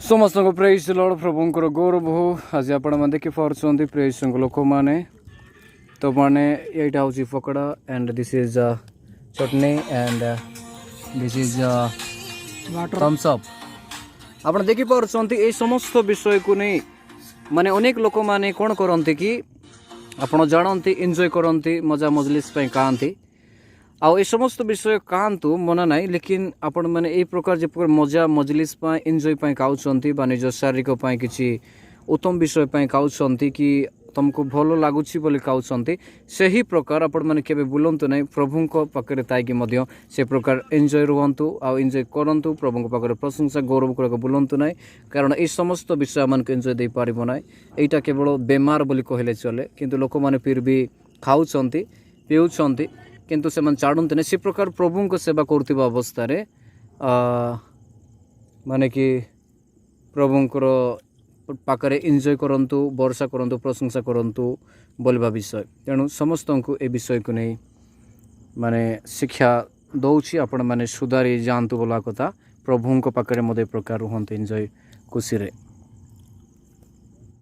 समस्त praise Lord प्रभुंकर गौरव हो आज आपण मैंने देखी पार्टी प्रेज लोक मैंने तो मैंने यहाँ हूँ पकड़ा and this is chutney and this is Thums Up आप देखी पार्टी ये समस्त विषय को नहीं माने अनेक लोक मैंने कौन करते कि आप जानते एंजॉय करते मजा मजलिस खाती आउ ए समस्त विषय खातु मना ना लेकिन आपण मैंने यही प्रकार जो प्रकार मजा मजलिस एंजॉय खाऊँच निज शारीरिक किसी उत्तम विषय खाऊँच कि तुमको भल लगुच बोली खाऊँच से ही प्रकार आपण मैंने केबे बुलंतु नहीं प्रभु पाखे ताकि से प्रकार एंजॉय रुहतु आउ एंजॉय करंतु प्रभु पाखे प्रशंसा गौरव करके बुलंतु नहीं कारण ये समस्त विषय आम एंजॉय दे पार ना यहाँ केवल बेमार बोली कहले चले किंतु लोक मैंने फिर भी खाऊँच पीऊँच किंतु से मन चाड़ते नहीं से प्रकार प्रभु को सेवा करथिबा अवस्था रे माने कि प्रभुंकर पाखरे एंजॉय करंतु वर्षा करंतु प्रशंसा करंतु बोलवा विषय तेणु समस्त को ए विषय को नहीं माने शिक्षा दौची आपण माने सुधारी जानतु बोला कथा प्रभुंक पाखरे मदे प्रकार रुहंतु एंजॉय खुशी रे।